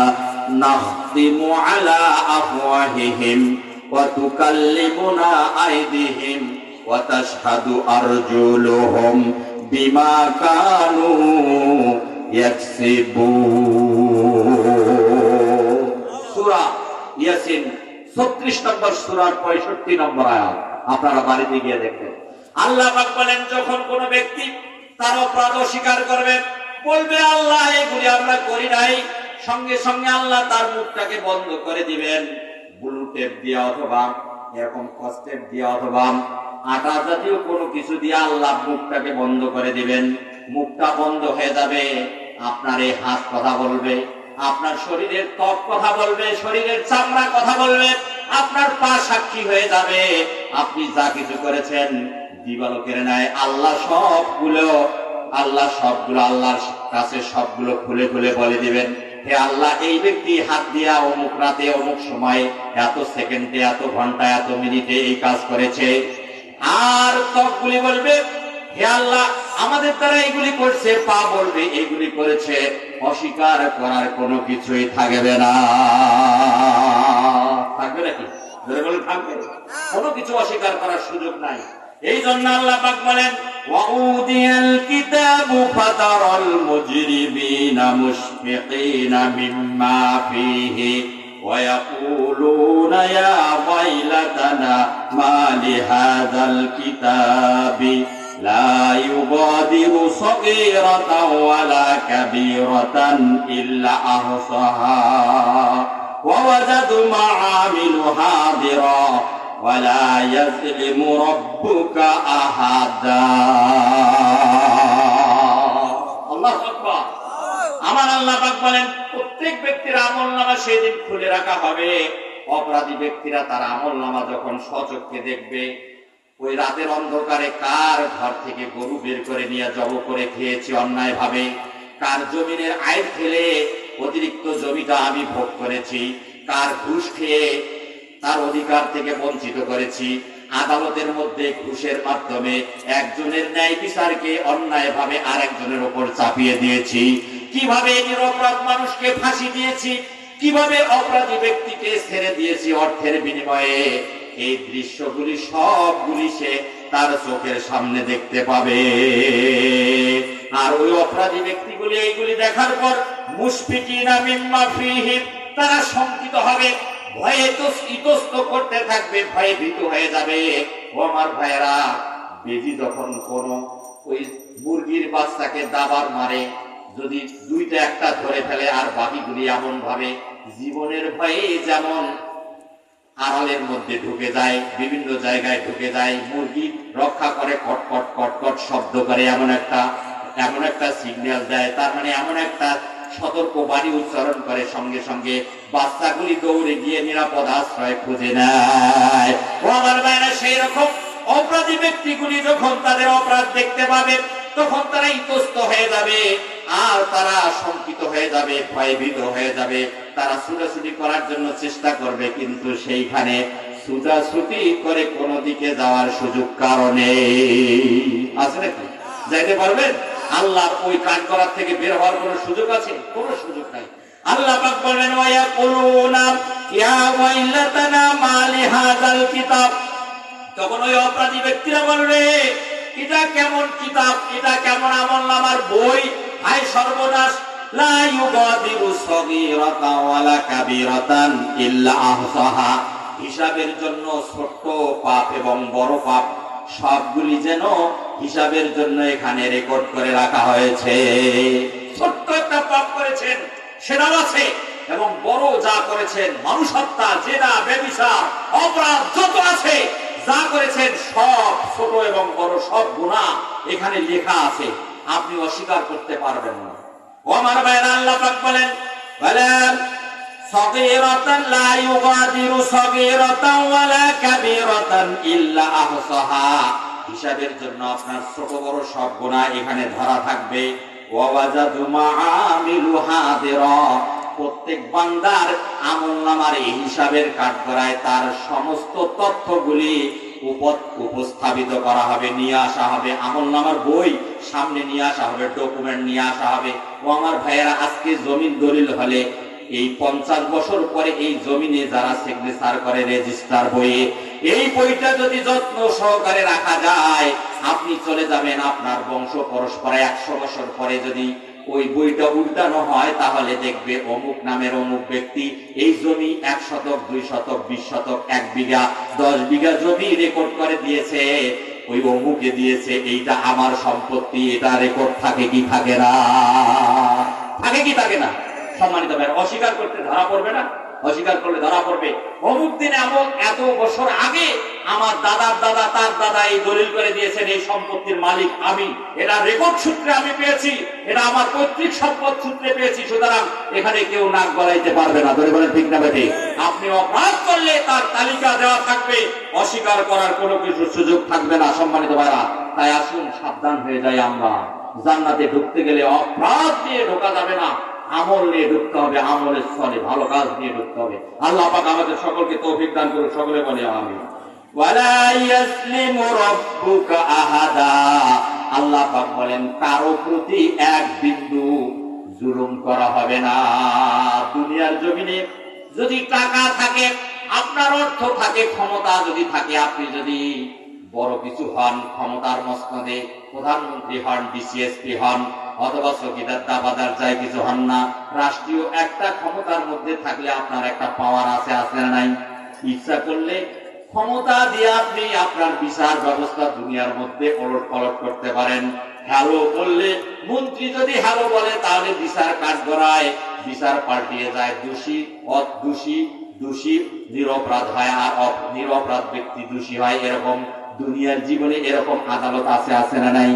নাখতিমু আলা আফওয়াহিহিম ওয়া তুকাল্লিমুনা আইদিহিম ওয়া তাশহাদু আরজুলুহুম বিমা কানু ইয়াকসিবুন। সূরা ইয়াসিন 36 নম্বর সূরার 65 নম্বর আয়াত। আপনারা বাড়িতে গিয়ে দেখবেন। আল্লাহ পাক বলেন যখন কোন ব্যক্তি তার অপরাধ অস্বীকার করবে, বলবে আল্লাহ এগুলি আমরা করি নাই, সঙ্গে সঙ্গে আল্লাহ তার মুখটাকে বন্ধ করে দিবেন। ব্লু টেপ দিয়ে অথবা এরকম কস্টেপ দিয়ে অথবা আটা জাতীয় কোনো কিছু দিয়ে আল্লাহ মুখটাকে বন্ধ করে দিবেন। মুখটা বন্ধ হয়ে যাবে। আপনার এই হাত কথা বলবে, আপনার শরীরের ত্বক কথা বলবে, শরীরের চামড়া কথা বলবে, আপনার পা সাক্ষী হয়ে যাবে। আপনি যা কিছু করেছেন দিবালোকের ন্যায় আল্লাহ সবগুলো আল্লাহর কাছে সবগুলো খুলে খুলে বলে দিবেন, হে আল্লাহ এই ব্যক্তি হাত দিয়া অমুক রাতে অমুক সময় এত সেকেন্ডে এত ঘন্টা এত মিনিটে এই কাজ করেছে। আর ত্বকগুলি বলবে, হে আল্লাহ আমাদের দ্বারা এইগুলি করছে। পা বলবে এইগুলি করেছে। অস্বীকার করার কোনো কিছুই থাকবে না। থাকবে নাকি? থাকবে। কোনো কিছু অস্বীকার করার সুযোগ নাই। এই জন্য আল্লাহ পাক বলেন ওয়াউদিয়াল কিতাবু ফাতারাল মুজরিমিনা মুশফিকিনা মিম্মা ফীহি ওয়া ইয়াকুলুনা ইয়া ওয়াইলাতানা মা লিহাযাল কিতাবি লা ইউগাদিরু সাগীরাতান ওয়ালা কাবীরাতান ইল্লা আহসাহা ওয়া ووجدوا ما عملوا حاضرا ولا يظلم ربك أحدا আল্লাহু আকবার। আমার আল্লাহ পাক বলেন প্রত্যেক ব্যক্তির আমলনামা সেদিন খুলে রাখা হবে। অপরাধী ব্যক্তিরা তার আমলনামা যখন স্বচক্ষে দেখবে, ওই রাতের অন্ধকারে কার ঘর থেকে গরু বের করে নিয়ে জব করে খেয়েছি অন্যায় ভাবে, কার জমিনের আইল ফেলে অতিরিক্ত জমিটা আমি ভোগ করেছি, কার ঘুষ খেয়ে তার অধিকার থেকে বঞ্চিত করেছি, আদালতের মধ্যে ঘুষের মাধ্যমে একজনের ন্যায় বিচারকে অন্যায় ভাবে আরেকজনের উপর চাপিয়ে দিয়েছি, কিভাবে নিরপরাধ মানুষকে ফাঁসি দিয়েছি, কিভাবে অপরাধী ব্যক্তিকে ছেড়ে দিয়েছি অর্থের বিনিময়ে, এই দৃশ্যগুলি সবগুলি সে তার চোখের সামনে দেখতে পাবে। আর ওই অপরাধী ব্যক্তিগুলি এইগুলি দেখার পর মুশফিকিনা মিম্মা ফীহি, তারা শঙ্কিত হবে, ভয়ে ইতস্ত করতে থাকবে, ভয়ে ভীত হয়ে যাবে। ও আমার ভাইয়েরা, বেজি যখন কোন ওই মুরগির বাচ্চাকে দাবার মারে, যদি দুইটা একটা ধরে ফেলে আর বাকিগুলি এমন ভাবে জীবনের ভয়ে যেমন আড়ালের মধ্যে ঢুকে যায়, বিভিন্ন জায়গায় ঢুকে যায়, মুরগি রক্ষা করে কটকট কটকট শব্দ করে এমন একটা সিগন্যাল দেয়, তার মানে এমন একটা সতর্ক বাণী উচ্চারণ করে, সঙ্গে সঙ্গে বাচ্চাগুলি দৌড়ে গিয়ে নিরাপদ আশ্রয় খুঁজে নেয়। ও আমার ভাইরা, সেই রকম অপরাধী ব্যক্তিগুলি যখন তাদের অপরাধ দেখতে পাবে তখন তারা ইতস্ত হয়ে যাবে, আর তারা শঙ্কিত হয়ে যাবে, ভয়ভীত হয়ে যাবে, তারা ছুটাছুটি করার জন্য চেষ্টা করবে, কিন্তু সেইখানে ছুটাছুটি করে কোনো দিকে যাওয়ার সুযোগ কারণে আছে নাকি? যাইতে পারবেন? আল্লাহর ওই কাজ করার থেকে বের হওয়ার কোনো সুযোগ আছে? কোনো সুযোগ নাই। আল্লাহ পাক বলেন ওয়ায়াকুলুনা ইয়া ওয়াইলাতানা মা লিহাযাল কিতাব, তখন ওই অপরাধী ব্যক্তিরা বলবে এটা কেমন কিতাব, এটা কেমন আমলনামার বই, হায় সর্বনাশ, লা ইউগাদিরু সগীরাতান ওয়ালা কাবীরাতান ইল্লা আহসাহা, হিসাবের জন্য ছোট পাপ এবং বড় পাপ সবগুলি যেন হিসাবের জন্য এখানে রেকর্ড করে রাখা হয়েছে। ছোট্ট একটা পাপ করেছেন সেটাও আছে, এবং বড় যা করেছেন, মানুষ হত্যা, জেনা, ব্যভিচার, অপরাধ যত আছে যা করেছেন সব ছোট এবং বড় সব গুনাহ এখানে লেখা আছে, আপনি অস্বীকার করতে পারবেন না। ও আমার ভাইরা, আল্লাহ পাক বলেন ওয়ালা সগীরাতান লা ইউগাদিরু সগীরাতান ওয়ালা কাবীরাতান ইল্লা আহসাহা, হিসাবের জন্য আপনার ছোট বড় সব গুনাহ এখানে ধরা থাকবে। ওয়া ওয়াজাদু মা আমিলু হাদিরা, প্রত্যেক বান্দার আমলনামার এই হিসাবের কাঠগড়ায় তার সমস্ত তথ্যগুলি উপস্থাপিত করা হবে, নিয়ে আসা হবে, আমলনামার বই সামনে নিয়ে আসা হবে, ডকুমেন্ট নিয়ে আসা হবে। ও আমার ভাইয়েরা, আজকে জমিন দলিল হলে এই 50 বছর পরে এই জমিনে যারা সিগনেচার করে রেজিস্টার বইয়ে, এই বইটা যদি যত্ন সহকারে রাখা যায়, আপনি চলে যাবেন আপনার বংশ পরস্পরে 100 বছর পরে যদি ওই বইটা উল্টানো হয়, তাহলে দেখবে অমুক নামের অমুক ব্যক্তি এই জমি 1 শতক 2 শতক 20 শতক 1 বিঘা 10 বিঘা জমি রেকর্ড করে দিয়েছে, ওই অমুকে দিয়েছে, এইটা আমার সম্পত্তি। এটা রেকর্ড থাকে কি থাকে না? থাকে কি থাকে না? সম্মানিত ভাই, অস্বীকার করতে ধরা পড়বে না? অস্বীকার করলে ধরা পড়বে। অমুক দিনে এত বছর আগে আমার দাদার দাদা তার দাদা এই দলিল করে দিয়েছেন, এই সম্পত্তির মালিক আমি, এটা রেকর্ড সূত্রে আমি পেয়েছি, এটা আমার পৈতৃক সম্পদ সূত্রে পেয়েছি, সুতরাং এখানে কেউ নাক গলাইতে পারবে না। ধরে বলেন ঠিক না বেঠিক? আপনি অপরাধ করলে তার তালিকা দেওয়া থাকবে, অস্বীকার করার কোনো কিছু সুযোগ থাকবে না। সম্মানিত ভাইরা, তাই আসুন সাবধান হয়ে যাই আমরা। জান্নাতে ঢুকতে গেলে অপরাধ দিয়ে ঢোকা যাবে না, আমল নিয়ে ঢুকতে হবে, আমলের স্থলে ভালো কাজ নিয়ে ঢুকতে হবে। আল্লাহ পাক আমাদের সকলকে তৌফিক দান করুন, সকলে বলে আমিন। ওয়ালা ইয়াসলিমু রাব্বুকা আহাদা, আল্লাহ পাক বলেন কারো প্রতি এক বিন্দু জুলুম করা হবে না। দুনিয়ার জমিনে যদি টাকা থাকে, আপনার অর্থ থাকে, ক্ষমতা যদি থাকে, আপনি যদি বড় কিছু হন, ক্ষমতার মসনদে প্রধানমন্ত্রী হন, ডিসিএসপি হন, অথবা চৌকিদার দাবাদার যাই কিছু হন না, রাষ্ট্রীয় একটা ক্ষমতার মধ্যে থাকলে আপনার একটা পাওয়ার আছে, আছে না নাই? ইচ্ছা করলে ক্ষমতা দিয়ে আপনি আপনার বিচার ব্যবস্থা দুনিয়ার মধ্যে ওলট পালট করতে পারেন। হ্যালো বললে, মন্ত্রী যদি হ্যালো বলে, তাহলে বিচার কাঠগড়ায় বিচার পাল্টিয়ে যায়, দোষী দোষী নিরপরাধ হয় আর নিরপরাধ ব্যক্তি দোষী হয়, এরকম দুনিয়ার জীবনে এরকম আদালত আছে না নাই?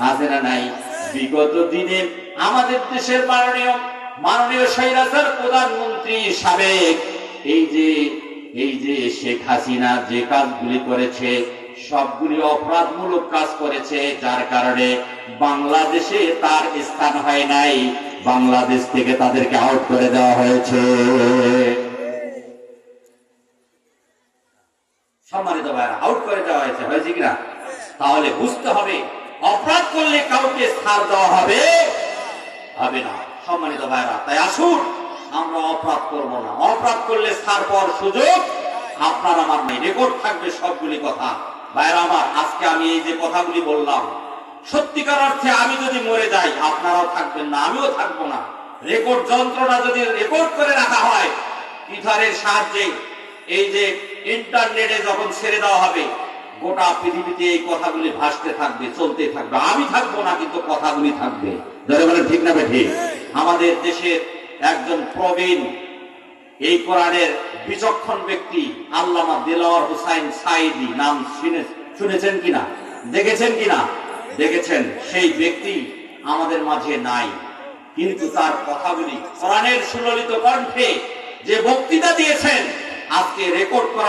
আছে না নাই? বিগত দিনে আমাদের দেশের মাননীয় স্বৈরাচার প্রধানমন্ত্রী সাবেক এই যে শেখ হাসিনা যে কাজগুলি করেছে সবগুলি অপরাধমূলক কাজ করেছে, যার কারণে বাংলাদেশে তার স্থান হয় নাই, বাংলাদেশ থেকে তাদেরকে আউট করে দেওয়া হয়েছে। সম্মানিত ভাইরা, আউট করে দেওয়া হয়েছে, হয়েছে কিনা? তাহলে বুঝতে হবে অপরাধ করলে কাউকে ছাড় দেওয়া হবে না। সম্মানিত ভাইরা, তাই আসুন আমরা অপরাধ করব না। অপরাধ করলে ছাড় পাওয়ার সুযোগ আপনার আমার নেই, রেকর্ড থাকবে সবগুলি কথা। ভাইরা আমার, আজকে আমি এই যে কথাগুলি বললাম, সত্যিকার অর্থে আমি যদি মরে যাই আপনারাও থাকবেন না, আমিও থাকবো না। রেকর্ড যন্ত্রটা যদি রেকর্ড করে রাখা হয় ইথারের সাহায্যে, এই যে ইন্টারনেটে যখন ছেড়ে দেওয়া হবে, গোটা পৃথিবীতে এই কথাগুলি ভাসতে থাকবে, চলতে থাকবে। আমি থাকবো না, কিন্তু কথাগুলি থাকবে। ধরে বলেন ঠিক না ঠিক? আমাদের দেশের একজন প্রবীণ এই কোরআনের বিচক্ষণ ব্যক্তি আল্লামা দেলাওয়ার হোসাইন সাঈদী, নাম শুনেছেন কিনা, দেখেছেন কিনা? দেখেছেন। সেই ব্যক্তি আমাদের মাঝে নাই, কিন্তু তার কথাগুলি কোরআনের সুললিত কণ্ঠে যে বক্তৃতা দিয়েছেন আজকে রেকর্ড করা